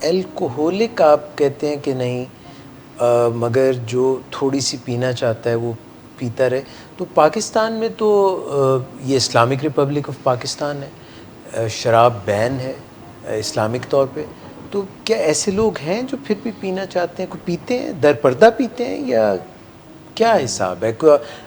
Alcoholic آپ کہتے ہیں کہ نہیں، مگر جو تھوڑی سی پینا چاہتا ہے وہ پیتا رہے. تو پاکستان میں تو یہ اسلامک ریپبلک آف پاکستان ہے، شراب بین ہے اسلامک طور پہ. تو کیا ایسے لوگ ہیں جو پھر بھی پینا چاہتے ہیں؟ کوئی پیتے ہیں در پردہ پیتے ہیں یا کیا حساب ہے؟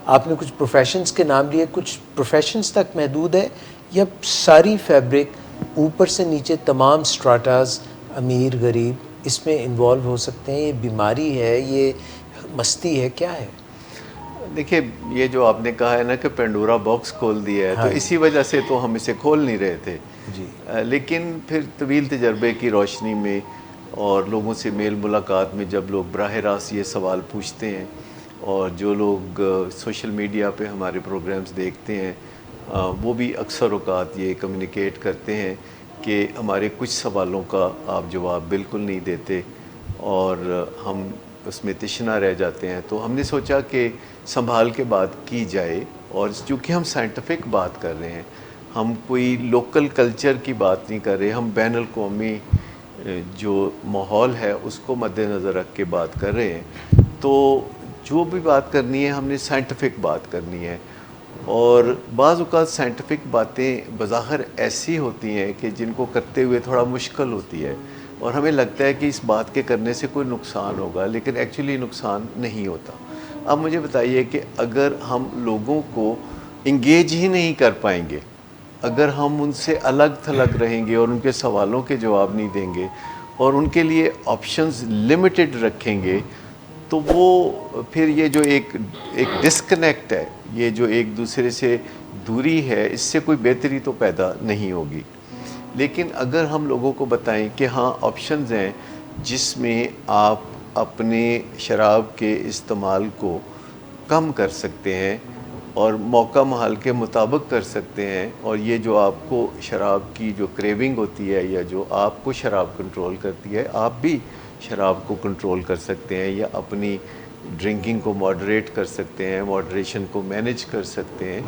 آپ نے کچھ پروفیشنز کے نام لیے، کچھ پروفیشنز تک محدود ہے یا ساری فیبرک اوپر سے نیچے تمام سٹراٹاز، امیر غریب اس میں انوالو ہو سکتے ہیں؟ یہ بیماری ہے، یہ مستی ہے، کیا ہے؟ دیکھیے، یہ جو آپ نے کہا ہے نا کہ پینڈورا باکس کھول دیا ہے، تو ہاں جی. اسی وجہ سے تو ہم اسے کھول نہیں رہے تھے. جی لیکن پھر طویل تجربے کی روشنی میں اور لوگوں سے میل ملاقات میں جب لوگ براہ راست یہ سوال پوچھتے ہیں، اور جو لوگ سوشل میڈیا پہ ہمارے پروگرامز دیکھتے ہیں وہ بھی اکثر اوقات یہ کمیونیکیٹ کرتے ہیں کہ ہمارے کچھ سوالوں کا آپ جواب بالکل نہیں دیتے اور ہم اس میں تشنا رہ جاتے ہیں. تو ہم نے سوچا کہ سنبھال کے بات کی جائے، اور چونکہ ہم سائنٹیفک بات کر رہے ہیں، ہم کوئی لوکل کلچر کی بات نہیں کر رہے، ہم بین الاقوامی جو ماحول ہے اس کو مد نظر رکھ کے بات کر رہے ہیں. تو جو بھی بات کرنی ہے ہم نے سائنٹیفک بات کرنی ہے. اور بعض اوقات سائنٹیفک باتیں بظاہر ایسی ہوتی ہیں کہ جن کو کرتے ہوئے تھوڑا مشکل ہوتی ہے، اور ہمیں لگتا ہے کہ اس بات کے کرنے سے کوئی نقصان ہوگا، لیکن ایکچولی نقصان نہیں ہوتا. اب مجھے بتائیے کہ اگر ہم لوگوں کو انگیج ہی نہیں کر پائیں گے، اگر ہم ان سے الگ تھلگ رہیں گے اور ان کے سوالوں کے جواب نہیں دیں گے اور ان کے لیے آپشنز لمیٹڈ رکھیں گے، تو وہ پھر یہ جو ایک ڈسکنیکٹ ہے، یہ جو ایک دوسرے سے دوری ہے، اس سے کوئی بہتری تو پیدا نہیں ہوگی. لیکن اگر ہم لوگوں کو بتائیں کہ ہاں آپشنز ہیں جس میں آپ اپنے شراب کے استعمال کو کم کر سکتے ہیں اور موقع محال کے مطابق کر سکتے ہیں، اور یہ جو آپ کو شراب کی جو کریونگ ہوتی ہے یا جو آپ کو شراب کنٹرول کرتی ہے، آپ بھی شراب کو کنٹرول کر سکتے ہیں یا اپنی ڈرنکنگ کو ماڈریٹ کر سکتے ہیں، ماڈریشن کو مینیج کر سکتے ہیں.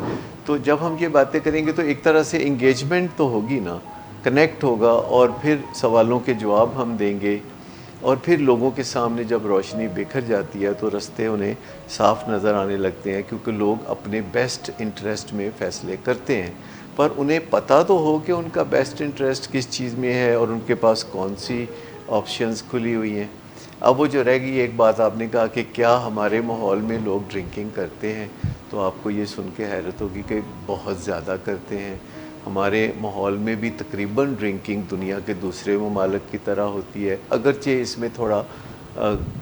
تو جب ہم یہ باتیں کریں گے تو ایک طرح سے انگیجمنٹ تو ہوگی نا، کنیکٹ ہوگا، اور پھر سوالوں کے جواب ہم دیں گے، اور پھر لوگوں کے سامنے جب روشنی بکھر جاتی ہے تو رستے انہیں صاف نظر آنے لگتے ہیں، کیونکہ لوگ اپنے بیسٹ انٹرسٹ میں فیصلے کرتے ہیں. پر انہیں پتہ تو ہو کہ ان کا بیسٹ انٹرسٹ کس چیز میں ہے اور ان کے پاس کون سی آپشنز کھلی ہوئی ہیں. اب وہ جو رہ گئی ایک بات، آپ نے کہا کہ کیا ہمارے ماحول میں لوگ ڈرنکنگ کرتے ہیں، تو آپ کو یہ سن کے حیرت ہوگی کہ بہت زیادہ کرتے ہیں. ہمارے ماحول میں بھی تقریباً ڈرنکنگ دنیا کے دوسرے ممالک کی طرح ہوتی ہے، اگرچہ اس میں تھوڑا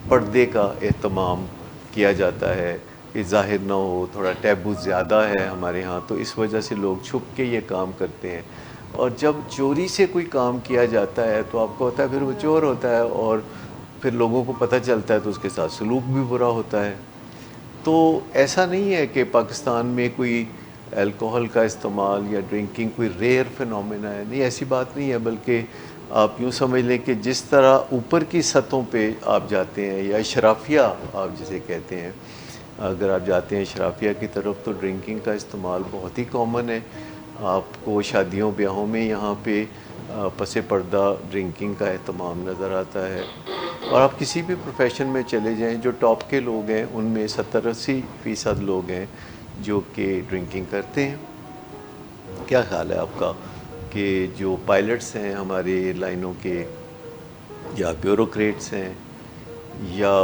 پردے کا اہتمام کیا جاتا ہے کہ ظاہر نہ ہو، تھوڑا ٹیبو زیادہ ہے ہمارے ہاں، تو اس وجہ سے لوگ چھپ کے یہ کام کرتے ہیں. اور جب چوری سے کوئی کام کیا جاتا ہے تو آپ کو ہوتا ہے پھر وہ چور ہوتا ہے، اور پھر لوگوں کو پتہ چلتا ہے تو اس کے ساتھ سلوک بھی برا ہوتا ہے. تو ایسا نہیں ہے کہ پاکستان میں کوئی الکوہل کا استعمال یا ڈرنکنگ کوئی ریئر فینومینا ہے، نہیں، ایسی بات نہیں ہے. بلکہ آپ یوں سمجھ لیں کہ جس طرح اوپر کی سطحوں پہ آپ جاتے ہیں، یا اشرافیہ آپ جسے کہتے ہیں، اگر آپ جاتے ہیں اشرافیہ کی طرف تو ڈرنکنگ کا استعمال بہت ہی کامن ہے. آپ کو شادیوں بیاہوں میں یہاں پہ پس پردہ ڈرنکنگ کا اہتمام نظر آتا ہے. اور آپ کسی بھی پروفیشن میں چلے جائیں، جو ٹاپ کے لوگ ہیں ان میں 70-80% لوگ ہیں جو کہ ڈرنکنگ کرتے ہیں. کیا خیال ہے آپ کا کہ جو پائلٹس ہیں ہمارے لائنوں کے، یا بیوروکریٹس ہیں، یا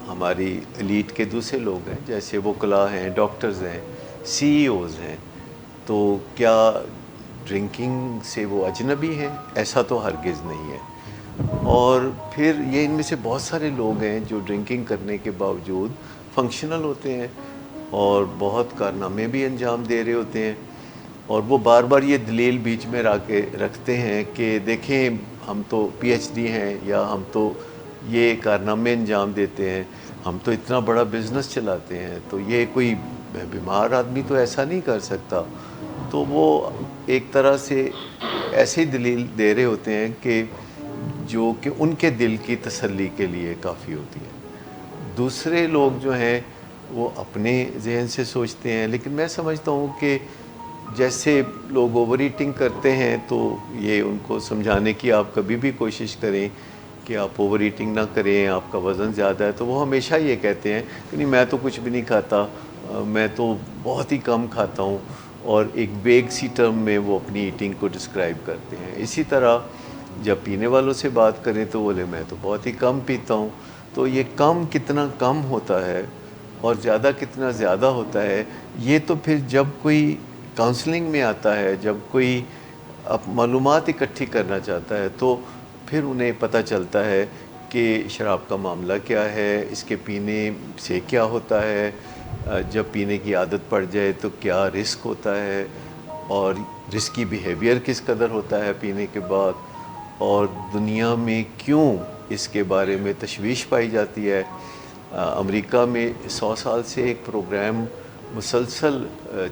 ہماری ایلیٹ کے دوسرے لوگ ہیں جیسے وکلاء ہیں، ڈاکٹرز ہیں، سی ای اوز ہیں، تو کیا ڈرنکنگ سے وہ اجنبی ہیں؟ ایسا تو ہرگز نہیں ہے. اور پھر یہ ان میں سے بہت سارے لوگ ہیں جو ڈرنکنگ کرنے کے باوجود فنکشنل ہوتے ہیں اور بہت کارنامے بھی انجام دے رہے ہوتے ہیں، اور وہ بار بار یہ دلیل بیچ میں رکھتے ہیں کہ دیکھیں ہم تو پی ایچ ڈی ہیں، یا ہم تو یہ کارنامے انجام دیتے ہیں، ہم تو اتنا بڑا بزنس چلاتے ہیں، تو یہ کوئی بیمار آدمی تو ایسا نہیں کر سکتا. تو وہ ایک طرح سے ایسی دلیل دے رہے ہوتے ہیں کہ جو کہ ان کے دل کی تسلی کے لیے کافی ہوتی ہے. دوسرے لوگ جو ہیں وہ اپنے ذہن سے سوچتے ہیں. لیکن میں سمجھتا ہوں کہ جیسے لوگ اوور ایٹنگ کرتے ہیں تو یہ ان کو سمجھانے کی آپ کبھی بھی کوشش کریں کہ آپ اوور ایٹنگ نہ کریں، آپ کا وزن زیادہ ہے، تو وہ ہمیشہ یہ کہتے ہیں کہ نہیں میں تو کچھ بھی نہیں کھاتا، میں تو بہت ہی کم کھاتا ہوں، اور ایک ویگ سی ٹرم میں وہ اپنی ایٹنگ کو ڈسکرائب کرتے ہیں. اسی طرح جب پینے والوں سے بات کریں تو بولے میں تو بہت ہی کم پیتا ہوں. تو یہ کم کتنا کم ہوتا ہے اور زیادہ کتنا زیادہ ہوتا ہے، یہ تو پھر جب کوئی کاؤنسلنگ میں آتا ہے، جب کوئی معلومات اکٹھی کرنا چاہتا ہے، تو پھر انہیں پتہ چلتا ہے کہ شراب کا معاملہ کیا ہے، اس کے پینے سے کیا ہوتا ہے، جب پینے کی عادت پڑ جائے تو کیا رسک ہوتا ہے، اور رسکی بیہیویئر کس قدر ہوتا ہے پینے کے بعد، اور دنیا میں کیوں اس کے بارے میں تشویش پائی جاتی ہے. امریکہ میں 100 سال سے ایک پروگرام مسلسل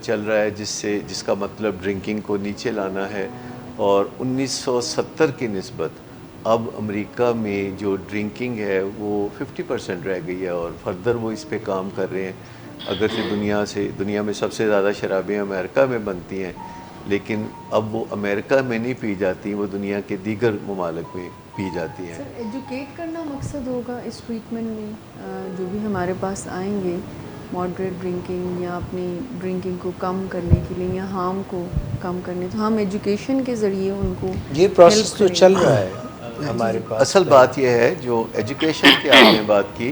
چل رہا ہے جس کا مطلب ڈرنکنگ کو نیچے لانا ہے، اور 1970 کی نسبت اب امریکہ میں جو ڈرنکنگ ہے وہ 50% رہ گئی ہے، اور فردر وہ اس پہ کام کر رہے ہیں. اگرچہ دنیا میں سب سے زیادہ شرابیں امریکہ میں بنتی ہیں، لیکن اب وہ امریکہ میں نہیں پی جاتی، وہ دنیا کے دیگر ممالک میں پی جاتی ہیں. سر ایجوکیٹ کرنا مقصد ہوگا اس ٹریٹمنٹ میں، جو بھی ہمارے پاس آئیں گے ماڈریٹ ڈرنکنگ یا اپنی ڈرنکنگ کو کم کرنے کے لیے یا ہارم کو کم کرنے، تو ہم ایجوکیشن کے ذریعے ان کو یہ پروسیس تو چل رہا ہے ہمارے پاس. اصل بات یہ ہے جو ایجوکیشن کی آپ نے بات کی،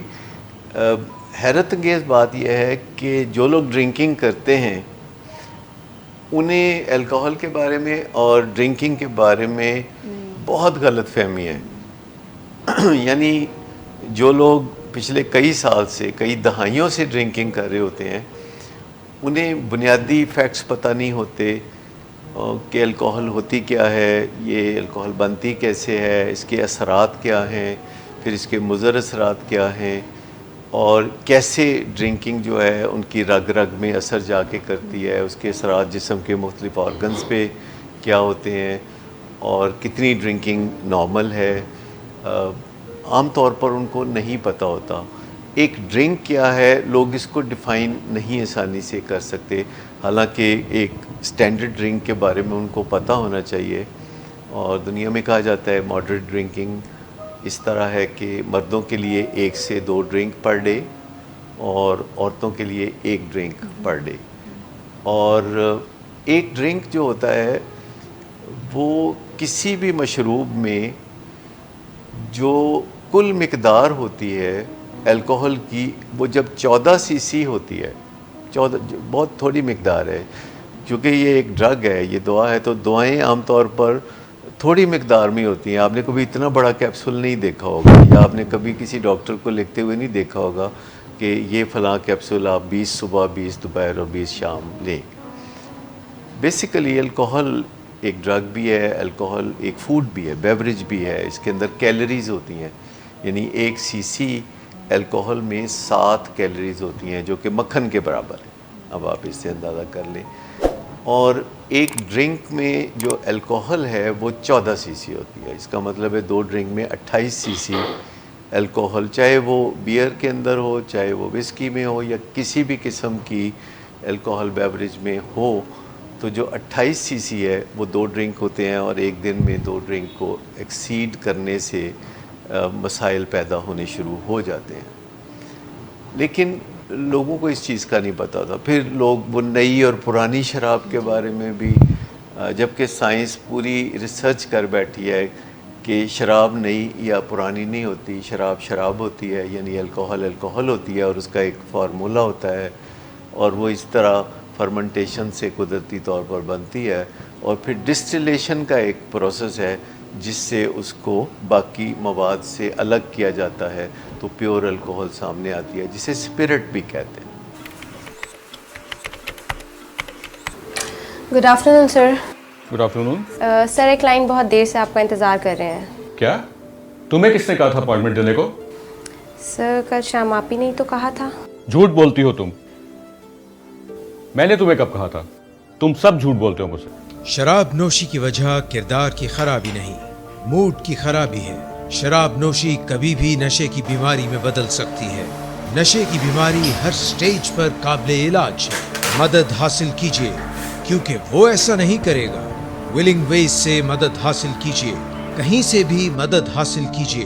حیرت انگیز بات یہ ہے کہ جو لوگ ڈرنکنگ کرتے ہیں انہیں الکوہل کے بارے میں اور ڈرنکنگ کے بارے میں بہت غلط فہمی ہے. یعنی جو لوگ پچھلے کئی سال سے کئی دہائیوں سے ڈرنکنگ کر رہے ہوتے ہیں انہیں بنیادی فیکٹس پتہ نہیں ہوتے کہ الکوہل ہوتی کیا ہے، یہ الکوہل بنتی کیسے ہے، اس کے اثرات کیا ہیں، پھر اس کے مضر اثرات کیا ہیں، اور کیسے ڈرنکنگ جو ہے ان کی رگ رگ میں اثر جا کے کرتی ہے، اس کے اثرات جسم کے مختلف آرگنز پہ کیا ہوتے ہیں، اور کتنی ڈرنکنگ نارمل ہے. عام طور پر ان کو نہیں پتہ ہوتا. ایک ڈرنک کیا ہے لوگ اس کو ڈیفائن نہیں آسانی سے کر سکتے، حالانکہ ایک سٹینڈرڈ ڈرنک کے بارے میں ان کو پتہ ہونا چاہیے. اور دنیا میں کہا جاتا ہے ماڈریٹ ڈرنکنگ اس طرح ہے کہ مردوں کے لیے 1 سے 2 ڈرنک پر ڈے اور عورتوں کے لیے 1 ڈرنک پر ڈے. اور ایک ڈرنک جو ہوتا ہے وہ کسی بھی مشروب میں جو کل مقدار ہوتی ہے الکوہل کی، وہ جب 14 cc ہوتی ہے، 14 بہت تھوڑی مقدار ہے، چونکہ یہ ایک ڈرگ ہے، یہ دوا ہے، تو دوائیں عام طور پر تھوڑی مقدار میں ہوتی ہیں. آپ نے کبھی اتنا بڑا کیپسول نہیں دیکھا ہوگا، یا آپ نے کبھی کسی ڈاکٹر کو لکھتے ہوئے نہیں دیکھا ہوگا کہ یہ فلاں کیپسول آپ 20 صبح 20 دوپہر اور 20 شام لیں. بیسیکلی الکوہل ایک ڈرگ بھی ہے، الکوہل ایک فوڈ بھی ہے، بیوریج بھی ہے، اس کے اندر کیلریز ہوتی ہیں. یعنی 1 cc الکوہل میں 7 کیلریز ہوتی ہیں جو کہ مکھن کے برابر ہے. اب آپ اس سے اندازہ کر لیں. اور ایک ڈرنک میں جو الکوہل ہے وہ 14 cc ہوتی ہے. اس کا مطلب ہے 2 ڈرنک میں 28 cc الکوہل، چاہے وہ بیئر کے اندر ہو، چاہے وہ وسکی میں ہو، یا کسی بھی قسم کی الکوہل بیوریج میں ہو، تو جو 28 cc ہے وہ 2 ڈرنک ہوتے ہیں. اور ایک دن میں 2 ڈرنک کو ایکسیڈ کرنے سے مسائل پیدا ہونے شروع ہو جاتے ہیں. لیکن لوگوں کو اس چیز کا نہیں پتہ تھا. پھر لوگ وہ نئی اور پرانی شراب کے بارے میں بھی، جبکہ سائنس پوری ریسرچ کر بیٹھی ہے کہ شراب نئی یا پرانی نہیں ہوتی، شراب شراب ہوتی ہے، یعنی الکوہل الکوہل ہوتی ہے، اور اس کا ایک فارمولہ ہوتا ہے، اور وہ اس طرح فرمنٹیشن سے قدرتی طور پر بنتی ہے. اور پھر ڈسٹیلیشن کا ایک پروسیس ہے جس سے اس کو باقی مواد سے الگ کیا جاتا ہے، تو پیور الکوہل سامنے آتی ہے، جسے اسپرٹ بھی کہتے ہیں. گڈ آفٹر نون سر. گڈ آفٹر نون. سر ایک کلائنٹ بہت دیر سے آپ کا انتظار کر رہے ہیں. کیا تمہیں کس نے کہا تھا اپائنٹمنٹ دینے کو؟ سر کل شام آپ ہی نہیں تو کہا تھا. جھوٹ بولتی ہو تم. میں نے تمہیں کب کہا تھا؟ تم سب جھوٹ بولتے ہو مجھ سے. شراب نوشی کی وجہ کردار کی خرابی نہیں، موڈ کی خرابی ہے. شراب نوشی کبھی بھی نشے کی بیماری میں بدل سکتی ہے. نشے کی بیماری ہر سٹیج پر قابل علاج ہے. مدد حاصل کیجیے، کیونکہ وہ ایسا نہیں کرے گا. ولنگ ویز سے مدد حاصل کیجیے، کہیں سے بھی مدد حاصل کیجیے.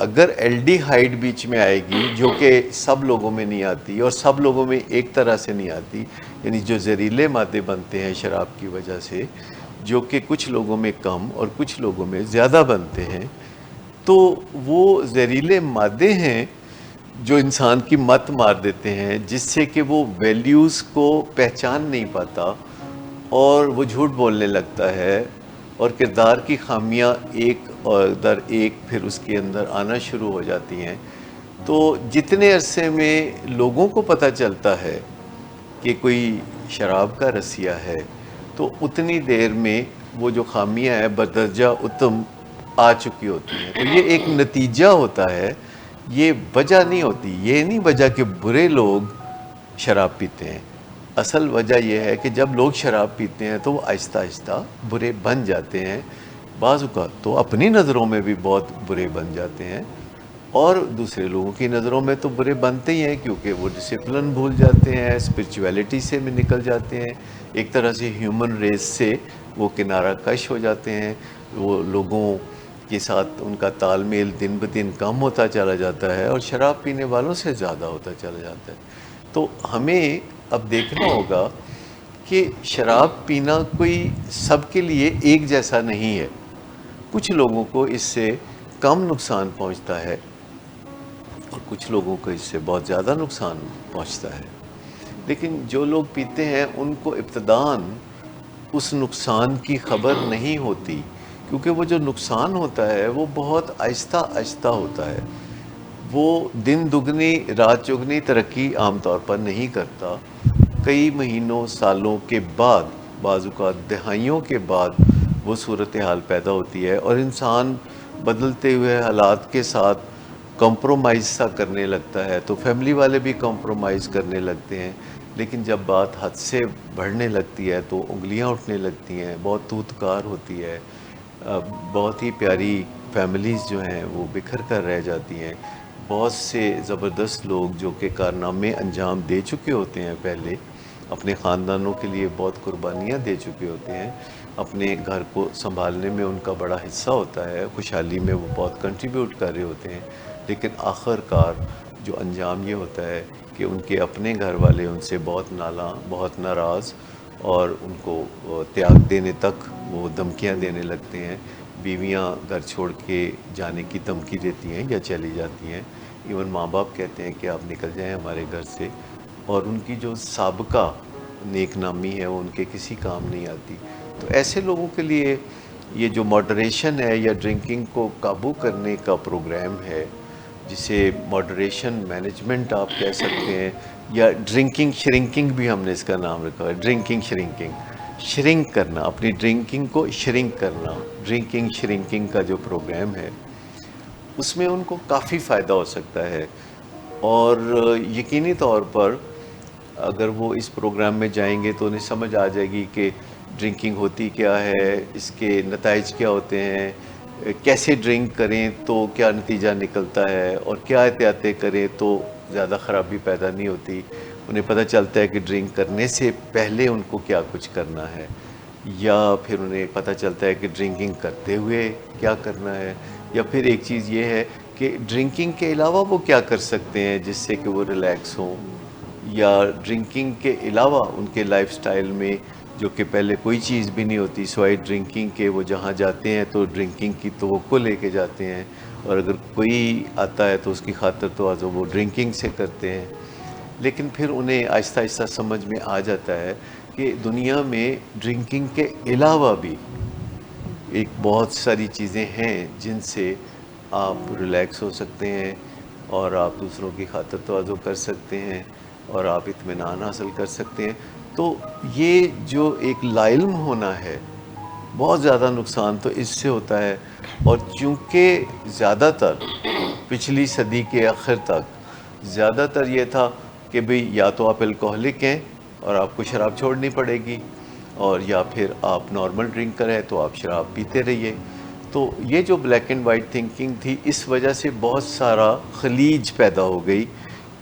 اگر الڈیہائیڈ بیچ میں آئے گی جو کہ سب لوگوں میں نہیں آتی اور سب لوگوں میں ایک طرح سے نہیں آتی، یعنی جو زہریلے مادے بنتے ہیں شراب کی وجہ سے، جو کہ کچھ لوگوں میں کم اور کچھ لوگوں میں زیادہ بنتے ہیں، تو وہ زہریلے مادے ہیں جو انسان کی مت مار دیتے ہیں، جس سے کہ وہ ویلیوز کو پہچان نہیں پاتا اور وہ جھوٹ بولنے لگتا ہے، اور کردار کی خامیاں ایک اور در ایک پھر اس کے اندر آنا شروع ہو جاتی ہیں۔ تو جتنے عرصے میں لوگوں کو پتہ چلتا ہے کہ کوئی شراب کا رسیہ ہے، تو اتنی دیر میں وہ جو خامیاں ہیں بدرجہ اتم آ چکی ہوتی ہیں۔ تو یہ ایک نتیجہ ہوتا ہے، یہ وجہ نہیں ہوتی۔ یہ نہیں وجہ کہ برے لوگ شراب پیتے ہیں، اصل وجہ یہ ہے کہ جب لوگ شراب پیتے ہیں تو وہ آہستہ آہستہ برے بن جاتے ہیں، بعض اوقات تو اپنی نظروں میں بھی بہت برے بن جاتے ہیں، اور دوسرے لوگوں کی نظروں میں تو برے بنتے ہی ہیں، کیونکہ وہ ڈسپلن بھول جاتے ہیں، اسپرچویلٹی سے بھی نکل جاتے ہیں، ایک طرح سے ہیومن ریس سے وہ کنارہ کش ہو جاتے ہیں، وہ لوگوں کے ساتھ ان کا تال میل دن بدن کم ہوتا چلا جاتا ہے اور شراب پینے والوں سے زیادہ ہوتا چلا جاتا ہے۔ تو ہمیں اب دیکھنا ہوگا کہ شراب پینا کوئی سب کے لیے ایک جیسا نہیں ہے، کچھ لوگوں کو اس سے کم نقصان پہنچتا ہے اور کچھ لوگوں کو اس سے بہت زیادہ نقصان پہنچتا ہے، لیکن جو لوگ پیتے ہیں ان کو ابتداً اس نقصان کی خبر نہیں ہوتی، کیونکہ وہ جو نقصان ہوتا ہے وہ بہت آہستہ آہستہ ہوتا ہے، وہ دن دگنی رات چگنی ترقی عام طور پر نہیں کرتا، کئی مہینوں سالوں کے بعد، بعض اوقات دہائیوں کے بعد وہ صورتحال پیدا ہوتی ہے، اور انسان بدلتے ہوئے حالات کے ساتھ کمپرومائز سا کرنے لگتا ہے، تو فیملی والے بھی کمپرومائز کرنے لگتے ہیں، لیکن جب بات حد سے بڑھنے لگتی ہے تو انگلیاں اٹھنے لگتی ہیں، بہت توتکار ہوتی ہے، بہت ہی پیاری فیملیز جو ہیں وہ بکھر کر رہ جاتی ہیں، بہت سے زبردست لوگ جو کہ کارنامے انجام دے چکے ہوتے ہیں، پہلے اپنے خاندانوں کے لیے بہت قربانیاں دے چکے ہوتے ہیں، اپنے گھر کو سنبھالنے میں ان کا بڑا حصہ ہوتا ہے، خوشحالی میں وہ بہت کنٹریبیوٹ کر رہے ہوتے ہیں، لیکن آخر کار جو انجام یہ ہوتا ہے کہ ان کے اپنے گھر والے ان سے بہت نالاں، بہت ناراض، اور ان کو تیاگ دینے تک وہ دھمکیاں دینے لگتے ہیں، بیویاں گھر چھوڑ کے جانے کی دھمکی دیتی ہیں یا چلی جاتی ہیں، ایون ماں باپ کہتے ہیں کہ آپ نکل جائیں ہمارے گھر سے، اور ان کی جو سابقہ نیک نامی ہے وہ ان کے کسی کام نہیں آتی۔ تو ایسے لوگوں کے لیے یہ جو ماڈریشن ہے یا ڈرنکنگ کو قابو کرنے کا پروگرام ہے، جسے ماڈریشن مینجمنٹ آپ کہہ سکتے ہیں، یا ڈرنکنگ شرنکنگ بھی ہم نے اس کا نام رکھا ہے، ڈرنکنگ شرنک کرنا، اپنی ڈرنکنگ کو شرنک کرنا، ڈرنکنگ شرنکنگ کا جو پروگرام ہے اس میں ان کو کافی فائدہ ہو سکتا ہے، اور یقینی طور پر اگر وہ اس پروگرام میں جائیں گے تو انہیں سمجھ آ جائے گی کہ ڈرنکنگ ہوتی کیا ہے، اس کے نتائج کیا ہوتے ہیں، کیسے ڈرنک کریں تو کیا نتیجہ نکلتا ہے، اور کیا احتیاطیں کریں تو زیادہ خرابی پیدا نہیں ہوتی، انہیں پتہ چلتا ہے کہ ڈرنک کرنے سے پہلے ان کو کیا کچھ کرنا ہے، یا پھر انہیں پتہ چلتا ہے کہ ڈرنکنگ کرتے ہوئے کیا کرنا ہے، یا پھر ایک چیز یہ ہے کہ ڈرنکنگ کے علاوہ وہ کیا کر سکتے ہیں جس سے کہ وہ ریلیکس ہوں، یا ڈرنکنگ کے علاوہ ان کے لائف سٹائل میں جو کہ پہلے کوئی چیز بھی نہیں ہوتی سوائے ڈرنکنگ کے، وہ جہاں جاتے ہیں تو ڈرنکنگ کی توقع لے کے جاتے ہیں، اور اگر کوئی آتا ہے تو اس کی خاطر تواضع وہ ڈرنکنگ سے کرتے ہیں، لیکن پھر انہیں آہستہ آہستہ سمجھ میں آ جاتا ہے کہ دنیا میں ڈرنکنگ کے علاوہ بھی ایک بہت ساری چیزیں ہیں جن سے آپ ریلیکس ہو سکتے ہیں، اور آپ دوسروں کی خاطر تواضع کر سکتے ہیں، اور آپ اطمینان حاصل کر سکتے ہیں۔ تو یہ جو ایک لاعلم ہونا ہے، بہت زیادہ نقصان تو اس سے ہوتا ہے، اور چونکہ زیادہ تر پچھلی صدی کے آخر تک زیادہ تر یہ تھا کہ بھئی یا تو آپ الکوہلک ہیں اور آپ کو شراب چھوڑنی پڑے گی، اور یا پھر آپ نارمل ڈرنکر ہیں تو آپ شراب پیتے رہیے۔ تو یہ جو بلیک اینڈ وائٹ تھنکنگ تھی، اس وجہ سے بہت سارا خلیج پیدا ہو گئی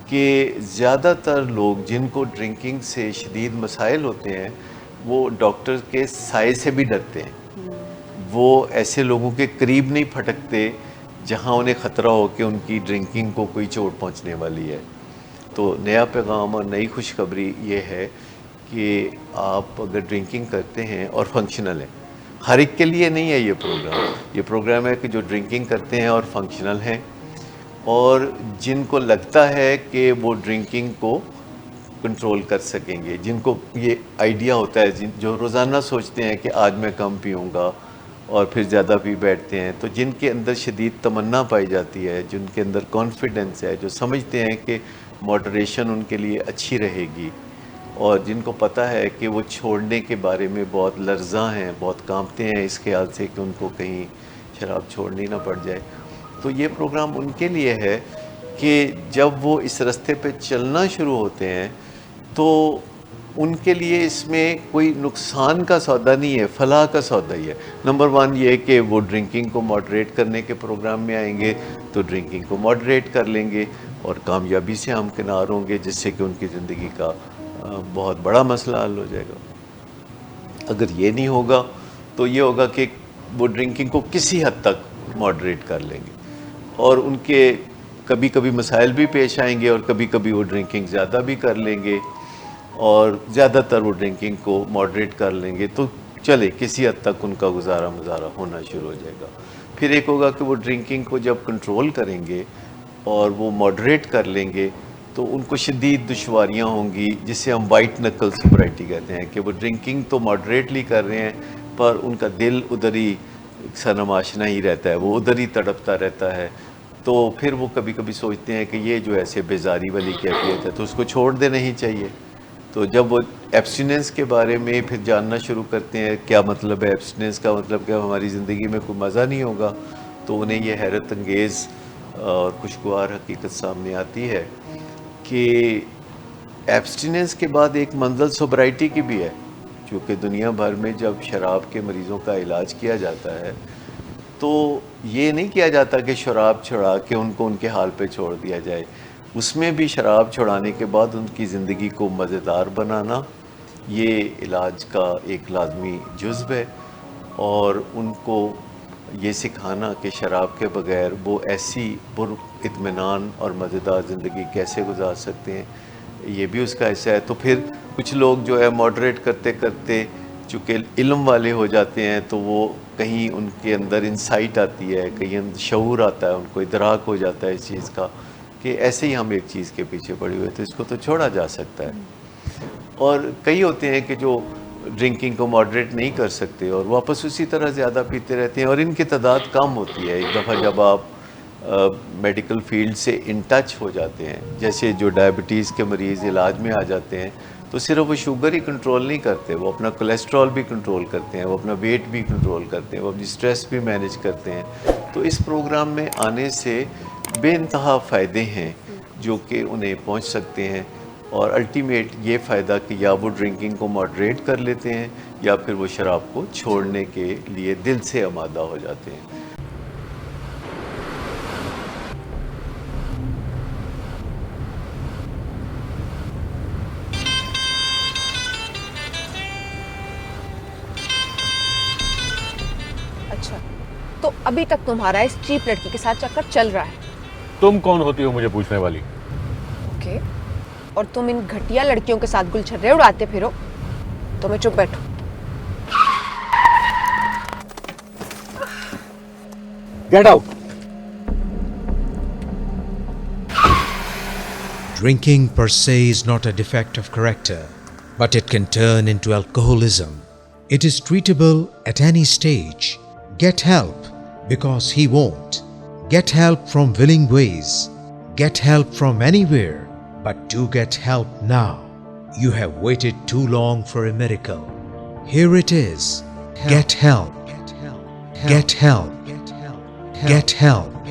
کہ زیادہ تر لوگ جن کو ڈرنکنگ سے شدید مسائل ہوتے ہیں وہ ڈاکٹر کے سائے سے بھی ڈرتے ہیں، وہ ایسے لوگوں کے قریب نہیں پھٹکتے جہاں انہیں خطرہ ہو کہ ان کی ڈرنکنگ کو کوئی چوٹ پہنچنے والی ہے. تو نیا پیغام اور نئی خوشخبری یہ ہے کہ آپ اگر ڈرنکنگ کرتے ہیں اور فنکشنل ہیں، ہر ایک کے لیے نہیں ہے یہ پروگرام ہے کہ جو ڈرنکنگ کرتے ہیں اور فنکشنل ہیں، اور جن کو لگتا ہے کہ وہ ڈرنکنگ کو کنٹرول کر سکیں گے، جن کو یہ آئیڈیا ہوتا ہے، جو روزانہ سوچتے ہیں کہ آج میں کم پیوں گا اور پھر زیادہ پی بیٹھتے ہیں، تو جن کے اندر شدید تمنا پائی جاتی ہے، جن کے اندر کانفیڈنس ہے، جو سمجھتے ہیں کہ ماڈریشن ان کے لیے اچھی رہے گی، اور جن کو پتہ ہے کہ وہ چھوڑنے کے بارے میں بہت لرزاں ہیں، بہت کانپتے ہیں اس خیال سے کہ ان کو کہیں شراب چھوڑنی نہ پڑ جائے، تو یہ پروگرام ان کے لیے ہے کہ جب وہ اس راستے پہ چلنا شروع ہوتے ہیں تو ان کے لیے اس میں کوئی نقصان کا سودا نہیں ہے، فلاح کا سودا ہی ہے. نمبر 1 یہ کہ وہ ڈرنکنگ کو ماڈریٹ کرنے کے پروگرام میں آئیں گے تو ڈرنکنگ کو ماڈریٹ کر لیں گے اور کامیابی سے ہمکنار ہوں گے، جس سے کہ ان کی زندگی کا بہت بڑا مسئلہ حل ہو جائے گا. اگر یہ نہیں ہوگا تو یہ ہوگا کہ وہ ڈرنکنگ کو کسی حد تک ماڈریٹ کر لیں گے اور ان کے کبھی کبھی مسائل بھی پیش آئیں گے اور کبھی کبھی وہ ڈرنکنگ زیادہ بھی کر لیں گے اور زیادہ تر وہ ڈرنکنگ کو ماڈریٹ کر لیں گے، تو چلے کسی حد تک ان کا گزارا مزارا ہونا شروع ہو جائے گا. پھر ایک ہوگا کہ وہ ڈرنکنگ کو جب کنٹرول کریں گے اور وہ ماڈریٹ کر لیں گے تو ان کو شدید دشواریاں ہوں گی، جسے ہم وائٹ نکل سوبرائٹی کہتے ہیں، کہ وہ ڈرنکنگ تو ماڈریٹلی کر رہے ہیں پر ان کا دل ادھر ہی سرنماشنا ہی رہتا ہے، وہ ادھر ہی تڑپتا رہتا ہے. تو پھر وہ کبھی کبھی سوچتے ہیں کہ یہ جو ایسے بیزاری والی کیفیت ہے تو اس کو چھوڑ دینا ہی چاہیے. تو جب وہ ایبسٹیننس کے بارے میں پھر جاننا شروع کرتے ہیں کیا مطلب ہے ایبسٹیننس کا، مطلب کہ ہماری زندگی میں کوئی مزہ نہیں ہوگا، تو انہیں یہ حیرت انگیز اور خوشگوار حقیقت سامنے آتی ہے کہ ایبسٹیننس کے بعد ایک منزل سوبرائٹی کی بھی ہے. چونکہ دنیا بھر میں جب شراب کے مریضوں کا علاج کیا جاتا ہے تو یہ نہیں کیا جاتا کہ شراب چھڑا کے ان کو ان کے حال پہ چھوڑ دیا جائے، اس میں بھی شراب چھڑانے کے بعد ان کی زندگی کو مزیدار بنانا یہ علاج کا ایک لازمی جزو ہے، اور ان کو یہ سکھانا کہ شراب کے بغیر وہ ایسی پر اطمینان اور مزیدار زندگی کیسے گزار سکتے ہیں، یہ بھی اس کا حصہ ہے. تو پھر کچھ لوگ جو ہے ماڈریٹ کرتے کرتے چونکہ علم والے ہو جاتے ہیں تو وہ کہیں ان کے اندر انسائٹ آتی ہے، کہیں شعور آتا ہے، ان کو ادراک ہو جاتا ہے اس چیز کا کہ ایسے ہی ہم ایک چیز کے پیچھے پڑے ہوئے تو اس کو تو چھوڑا جا سکتا ہے. اور کئی ہوتے ہیں کہ جو ڈرنکنگ کو ماڈریٹ نہیں کر سکتے اور واپس اسی طرح زیادہ پیتے رہتے ہیں، اور ان کی تعداد کم ہوتی ہے. ایک دفعہ جب آپ میڈیکل فیلڈ سے ان ٹچ ہو جاتے ہیں، جیسے جو ڈائبٹیز کے مریض علاج میں آ جاتے ہیں تو صرف وہ شوگر ہی کنٹرول نہیں کرتے، وہ اپنا کولیسٹرول بھی کنٹرول کرتے ہیں، وہ اپنا ویٹ بھی کنٹرول کرتے ہیں، وہ اپنی سٹریس بھی مینیج کرتے ہیں. تو اس پروگرام میں آنے سے بے انتہا فائدے ہیں جو کہ انہیں پہنچ سکتے ہیں، اور الٹیمیٹ یہ فائدہ کہ یا وہ ڈرنکنگ کو ماڈریٹ کر لیتے ہیں یا پھر وہ شراب کو چھوڑنے کے لیے دل سے آمادہ ہو جاتے ہیں. اچھا، تو ابھی تک تمہارا اس چیپ لڑکی کے ساتھ چکر چل رہا ہے؟ تم کون ہوتی ہو مجھے پوچھنے والی؟ اوکے، اور تم ان گھٹیا لڑکیوں کے ساتھ گلچھرے اڑاتے پھرو تو میں چپ بیٹھوں. Get out. Drinking per se is not a defect of character, but it can turn into alcoholism. It is treatable at any stage. Get help, because he won't. Get help from willing ways. Get help from anywhere, but do get help now. You have waited too long for a miracle. Here it is. Get help. Get help. Get help. Get help.